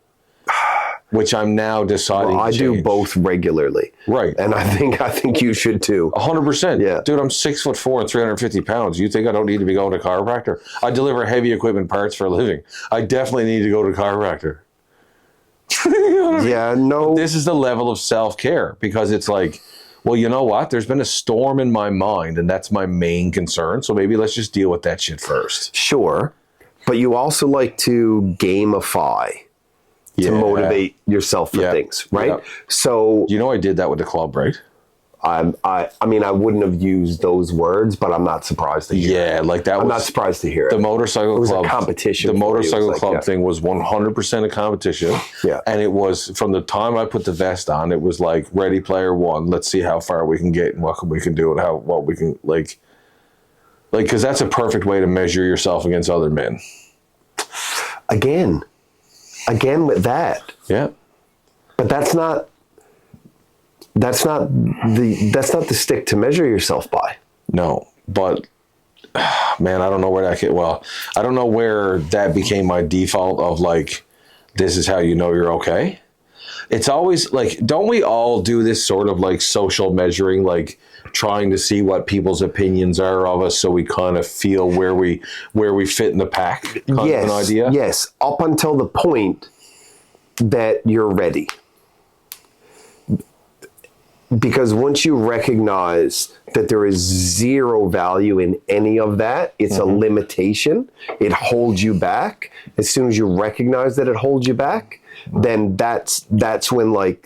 which I'm now deciding to I change. do both regularly. Right. And I think you should too. 100%. Yeah. Dude, I'm 6'4" and 350 pounds. You think I don't need to be going to a chiropractor? I deliver heavy equipment parts for a living. I definitely need to go to a chiropractor. You know what I mean? Yeah, no. This is the level of self-care, because it's like, well, you know what? There's been a storm in my mind, and that's my main concern. So maybe let's just deal with that shit first. Sure. But you also like to gamify to motivate yourself for things, right? Yeah. So I did that with the club, right? I mean, I wouldn't have used those words, but I'm not surprised to hear it. I'm not surprised to hear it. The motorcycle club. It was a competition. The motorcycle club thing was 100% a competition. Yeah. And it was, from the time I put the vest on, it was like Ready Player One. Let's see how far we can get and what we can do and what we can, like. Like, because that's a perfect way to measure yourself against other men. Again with that. Yeah. But that's not the stick to measure yourself by. No, but man, I don't know where that came. Well, I don't know where that became my default of like, this is how you know you're okay. It's always like, don't we all do this sort of like social measuring, like trying to see what people's opinions are of us, so we kind of feel where we fit in the pack? Kind of an idea. Yes, up until the point that you're ready. Because once you recognize that there is zero value in any of that, it's a limitation, it holds you back. As soon as you recognize that it holds you back, then that's when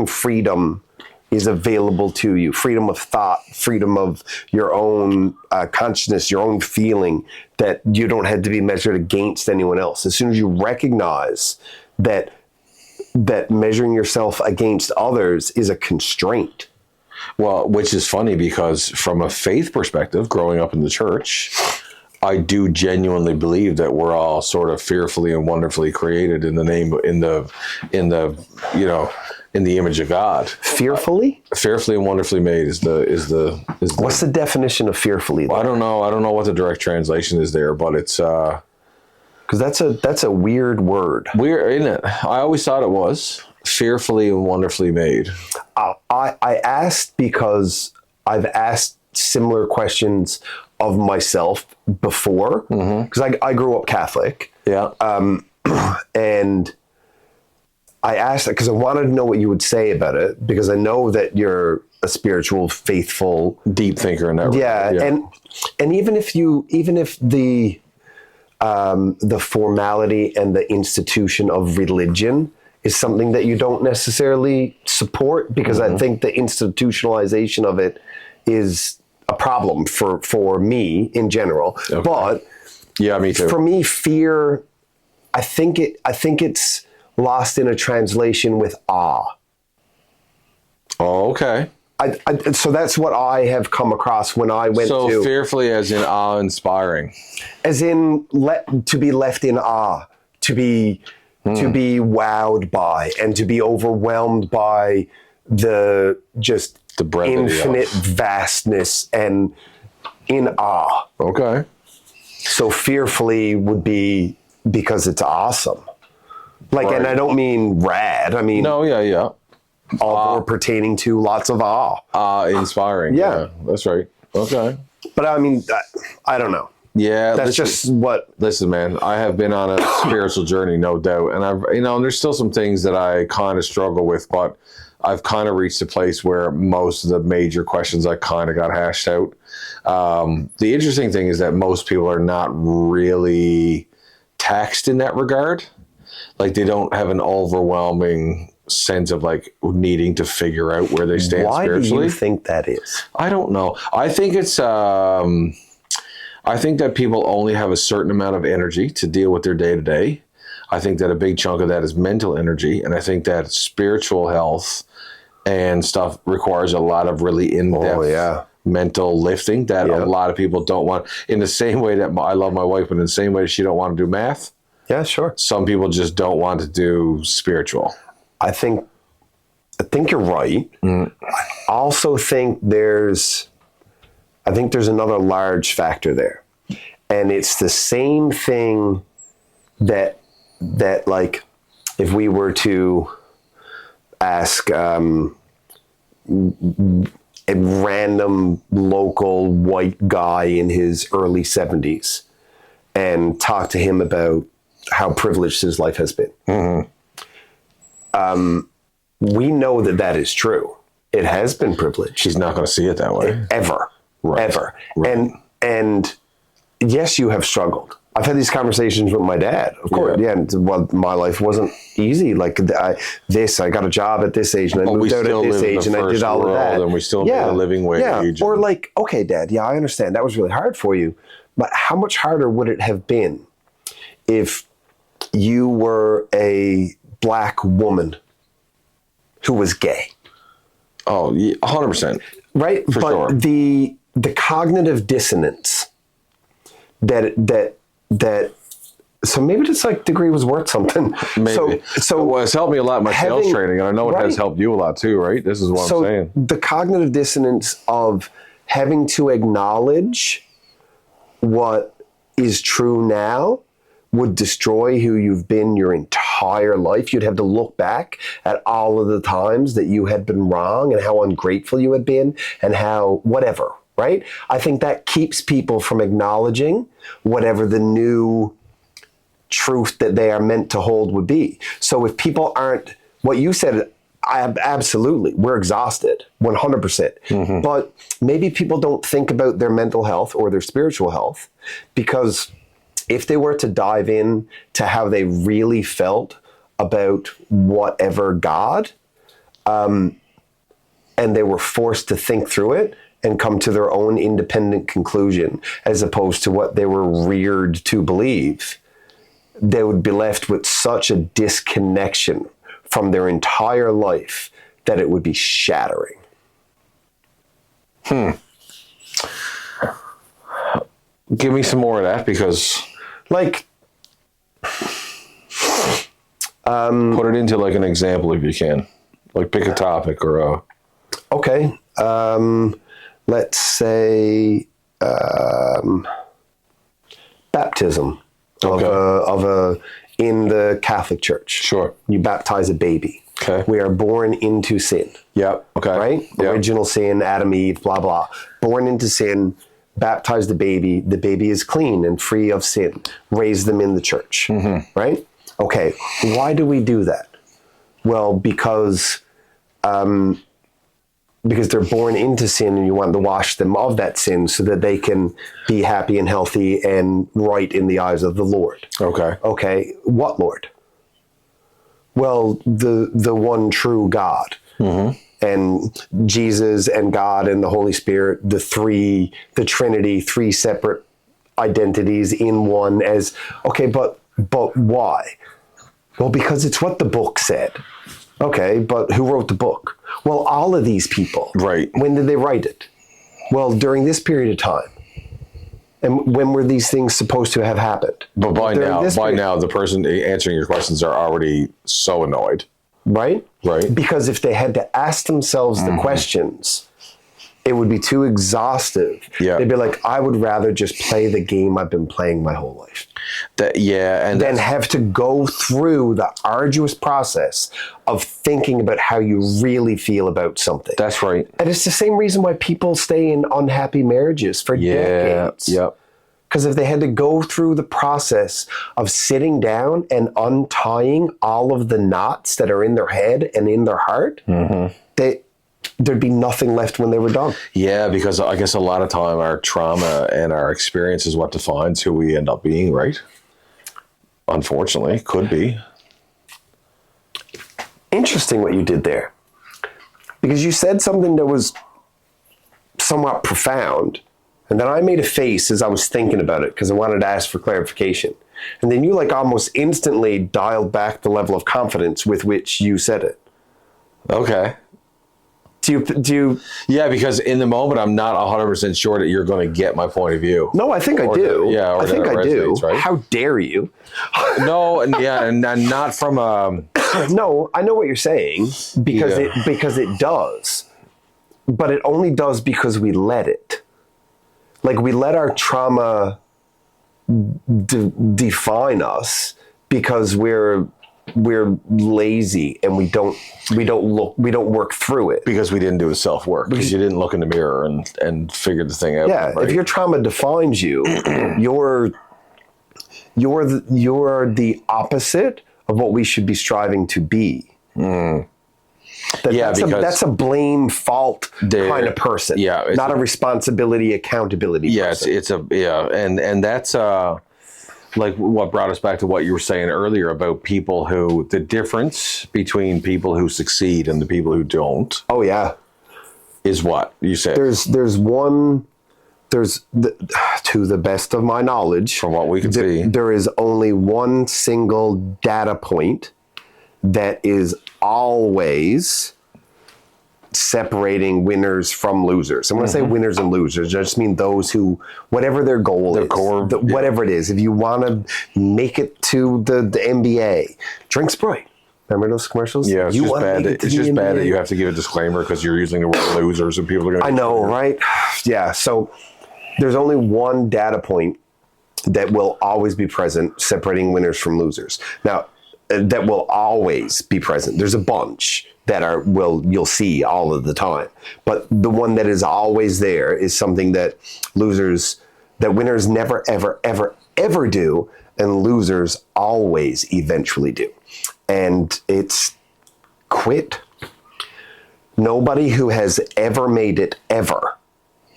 freedom is available to you. Freedom of thought, freedom of your own consciousness, your own feeling, that you don't have to be measured against anyone else. As soon as you recognize that measuring yourself against others is a constraint. Well, which is funny because from a faith perspective, growing up in the church, I do genuinely believe that we're all sort of fearfully and wonderfully created in the image of God. Fearfully and wonderfully made is the. What's the definition of fearfully? I don't know. I don't know what the direct translation is there, but it's because that's a weird word. Weird, isn't it? I always thought it was fearfully and wonderfully made. I asked because I've asked similar questions of myself before, because I grew up Catholic. Yeah. And I asked that because I wanted to know what you would say about it, because I know that you're a spiritual, faithful, deep thinker in that regard. Yeah. And even if the formality and the institution of religion is something that you don't necessarily support, because I think the institutionalization of it is a problem for me in general. Okay. But yeah, me too. For me, fear, I think it's lost in a translation with awe. Oh, okay. So that's what I have come across when I went to... So fearfully as in awe-inspiring. As in to be left in awe, to be wowed by, and to be overwhelmed by the infinite vastness, and in awe. Okay. So fearfully would be because it's awesome. Like, right. And I don't mean rad. I mean... No, yeah. All pertaining to lots of awe. Inspiring. Yeah, that's right. Okay. But I mean, I don't know. Yeah. That's just what... Listen, man, I have been on a spiritual journey, no doubt. And and there's still some things that I kind of struggle with, but I've kind of reached a place where most of the major questions I kind of got hashed out. The interesting thing is that most people are not really taxed in that regard. Like, they don't have an overwhelming sense of like needing to figure out where they stand spiritually. Why do you think that is? I don't know. I think it's I think that people only have a certain amount of energy to deal with their day-to-day. I think that a big chunk of that is mental energy, and I think that spiritual health and stuff requires a lot of really in-depth mental lifting that a lot of people don't want. In the same way that I love my wife, but in the same way she don't want to do math. Yeah, sure. Some people just don't want to do spiritual. I think you're right. I also think there's another large factor there. And it's the same thing that like, if we were to ask a random local white guy in his early 70s and talk to him about how privileged his life has been. We know that is true. It has been privileged. He's not going to see it that way. Ever. Right. And yes, you have struggled. I've had these conversations with my dad, of course. Yeah. Well, my life wasn't easy. Like I got a job at this age, and I moved out at this age, and I did all of that. And we still made a living wage. Yeah. Or like, okay, Dad, I understand. That was really hard for you. But how much harder would it have been if you were a Black woman who was gay? Oh, 100%. Right? For sure. The the cognitive dissonance that so maybe this like degree was worth something. Maybe. So well, it's helped me a lot in my sales training, and I know it has helped you a lot too, right? This is what I'm saying. The cognitive dissonance of having to acknowledge what is true now would destroy who you've been your entire life. You'd have to look back at all of the times that you had been wrong and how ungrateful you had been and how whatever, right? I think that keeps people from acknowledging whatever the new truth that they are meant to hold would be. So if people aren't, what you said, absolutely, we're exhausted, 100%. Mm-hmm. But maybe people don't think about their mental health or their spiritual health, because if they were to dive in to how they really felt about whatever God, and they were forced to think through it and come to their own independent conclusion, as opposed to what they were reared to believe, they would be left with such a disconnection from their entire life that it would be shattering. Give me some more of that, because like put it into like an example if you can. Like pick a topic or a... Okay. Let's say baptism of a in the Catholic Church. Sure. You baptize a baby. Okay. We are born into sin. Yep. Okay. Right? Yep. Original sin, Adam, Eve, blah, blah. Born into sin, baptize the baby. The baby is clean and free of sin. Raise them in the church. Mm-hmm. Right? Okay. Why do we do that? Well, because they're born into sin and you want to wash them of that sin so that they can be happy and healthy and right in the eyes of the Lord. Okay. Okay. What Lord? Well, the one true God. Mm-hmm. And Jesus and God and the Holy Spirit, the Trinity, three separate identities in one as, okay, but why? Well, because it's what the book said. Okay, but who wrote the book? Well, all of these people. Right. When did they write it? Well, during this period of time. And when were these things supposed to have happened? But by now, the person answering your questions are already so annoyed. Right? Right. Because if they had to ask themselves the questions, it would be too exhaustive. Yeah. They'd be like, I would rather just play the game I've been playing my whole life. And then have to go through the arduous process of thinking about how you really feel about something. That's right. And it's the same reason why people stay in unhappy marriages for decades. Yep. Because if they had to go through the process of sitting down and untying all of the knots that are in their head and in their heart, there'd be nothing left when they were done. Yeah, because I guess a lot of time our trauma and our experience is what defines who we end up being, right? Unfortunately, could be. Interesting what you did there. Because you said something that was somewhat profound, and then I made a face as I was thinking about it because I wanted to ask for clarification. And then you like almost instantly dialed back the level of confidence with which you said it. Okay. Do you? Yeah, because in the moment, I'm not 100% sure that you're going to get my point of view. No, I think I do. I think I do. Right? How dare you? No, and not from a... No, I know what you're saying because it does. But it only does because we let it. Like we let our trauma define us because we're lazy and we don't work through it because we didn't do a self work, because you didn't look in the mirror and figure the thing out. Yeah, right? If your trauma defines you, you're the opposite of what we should be striving to be. That's a blame fault kind of person. Yeah, not a responsibility accountability. Person. And that's like what brought us back to what you were saying earlier about people who, the difference between people who succeed and the people who don't. Oh yeah. Is what you said. To the best of my knowledge, from what we can see, there is only one single data point that is always separating winners from losers. And when I say winners and losers, I just mean those who, whatever their goal is, whatever it is, if you want to make it to the NBA, drink Sprite. Remember those commercials? Yeah, it's you just bad. It's just bad that you have to give a disclaimer because you're using the word losers and people are going to... I know, right? Yeah, so there's only one data point that will always be present separating winners from losers. Now, that will always be present. There's a bunch that you'll see all of the time. But the one that is always there is something that winners never, ever, ever, ever do, and losers always eventually do. And it's quit. Nobody who has ever made it ever,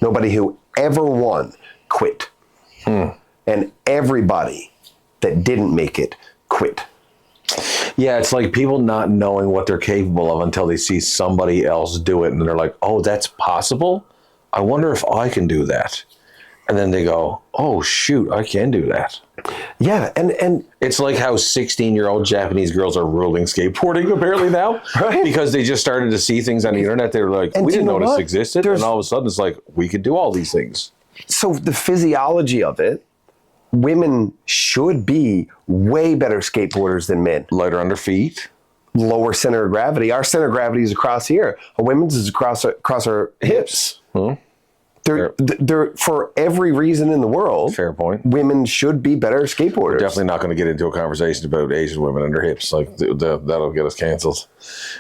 nobody who ever won quit. And everybody that didn't make it quit. Yeah, it's like people not knowing what they're capable of until they see somebody else do it. And they're like, oh, that's possible? I wonder if I can do that. And then they go, oh, shoot, I can do that. Yeah, and it's like how 16-year-old Japanese girls are ruling skateboarding apparently now. Right. Because they just started to see things on the internet. They were like, we didn't know this existed. And all of a sudden it's like, we could do all these things. So the physiology of it, women should be way better skateboarders than men. Lighter on their feet. Lower center of gravity. Our center of gravity is across here. A women's is across our hips. They're for every reason in the world. Fair point. Women should be better skateboarders. We're definitely not going to get into a conversation about Asian women and their hips. Like that'll get us canceled.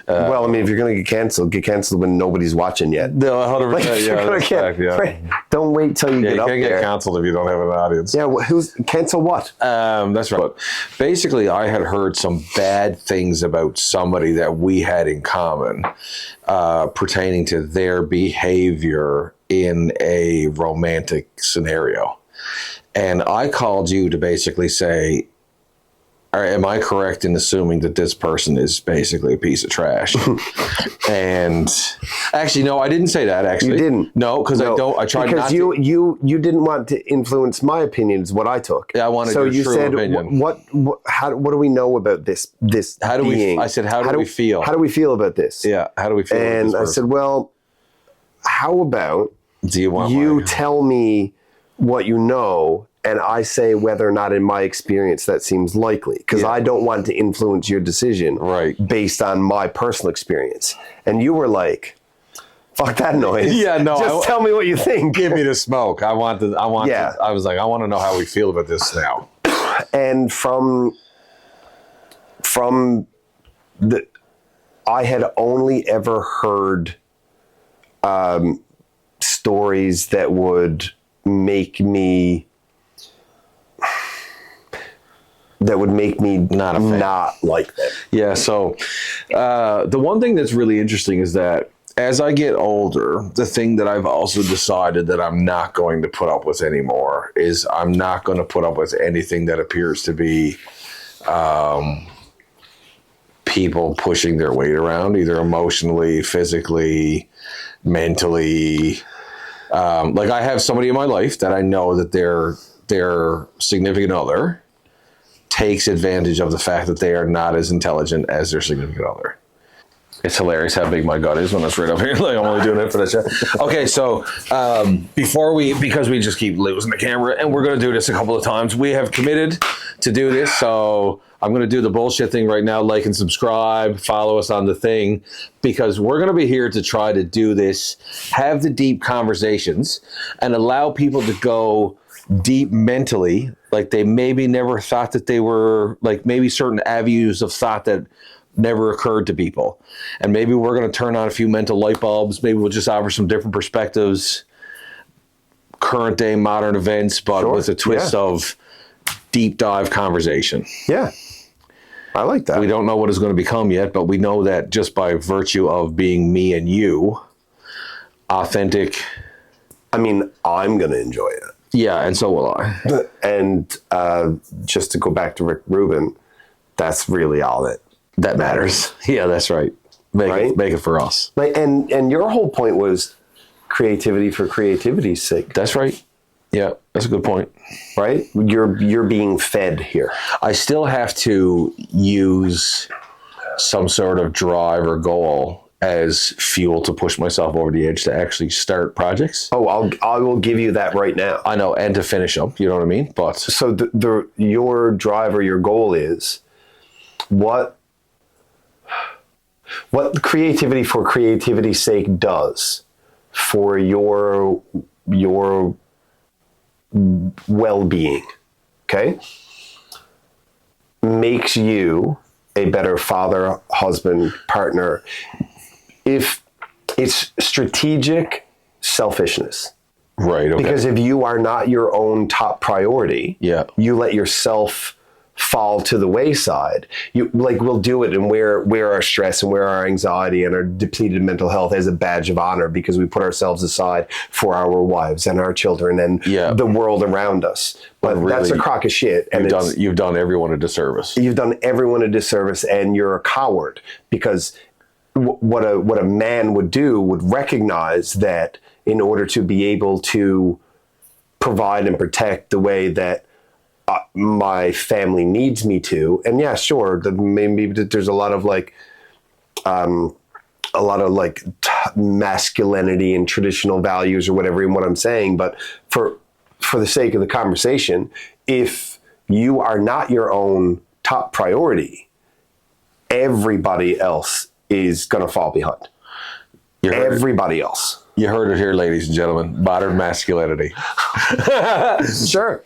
Well, I mean, if you're going to get canceled when nobody's watching yet. No, 100%. Right. Don't wait till you get up there. You can't get canceled if you don't have an audience. Yeah, who's cancel what? That's right. But basically, I had heard some bad things about somebody that we had in common pertaining to their behavior in a romantic scenario. And I called you to basically say, am I correct in assuming that this person is basically a piece of trash? And actually, no, I didn't say that. Actually, you didn't. No, because I don't. I tried because not to. You didn't want to influence my opinions. What I took. Yeah, I wanted your true opinion. What do we know about this? How do being? I said, how do we feel? How do we feel about this? Yeah, how do we feel? And about this I said, well, how about you tell me what you know, and I say whether or not in my experience that seems likely, because I don't want to influence your decision based on my personal experience. And you were like, fuck that noise. Yeah, no. Just tell me what you think. Give me the smoke. I was like, I want to know how we feel about this now. And I had only ever heard stories that would make me not like them. Yeah, so the one thing that's really interesting is that as I get older, the thing that I've also decided that I'm not going to put up with anymore is I'm not going to put up with anything that appears to be people pushing their weight around, either emotionally, physically, mentally. Like I have somebody in my life that I know that their significant other takes advantage of the fact that they are not as intelligent as their significant other. It's hilarious how big my gut is when it's right up here. Like I'm only doing it for that shit. Okay, so because we just keep losing the camera, and we're going to do this a couple of times, we have committed to do this. So I'm going to do the bullshit thing right now. Like and subscribe, follow us on the thing, because we're going to be here to try to do this, have the deep conversations, and allow people to go deep mentally. Like they maybe never thought that they were, like maybe certain avenues of thought that never occurred to people. And maybe we're going to turn on a few mental light bulbs. Maybe we'll just offer some different perspectives, current day modern events, but with a twist of deep dive conversation. Yeah. I like that. We don't know what it's going to become yet, but we know that just by virtue of being me and you, authentic. I mean, I'm going to enjoy it. Yeah, and so will I. And just to go back to Rick Rubin, that's really all that matters. Yeah, that's right. Make it for us. Like, and your whole point was creativity for creativity's sake. That's right. Yeah, that's a good point. Right? You're being fed here. I still have to use some sort of drive or goal as fuel to push myself over the edge to actually start projects. Oh, I will give you that right now. I know, and to finish them, you know what I mean? But so your drive or your goal is what creativity for creativity's sake does for your well-being, okay? Makes you a better father, husband, partner. If it's strategic selfishness. right, okay. Because if you are not your own top priority, you let yourself fall to the wayside. We'll do it and wear our stress and wear our anxiety and our depleted mental health as a badge of honor because we put ourselves aside for our wives and our children and the world around us. But really, that's a crock of shit. And you've done everyone a disservice. You've done everyone a disservice, and you're a coward because what a man would do would recognize that in order to be able to provide and protect the way that my family needs me to, and yeah, sure, maybe there's a lot of masculinity and traditional values or whatever in what I'm saying, but for the sake of the conversation, if you are not your own top priority, everybody else is going to fall behind. Everybody else. You heard it here, ladies and gentlemen. Modern masculinity. Sure.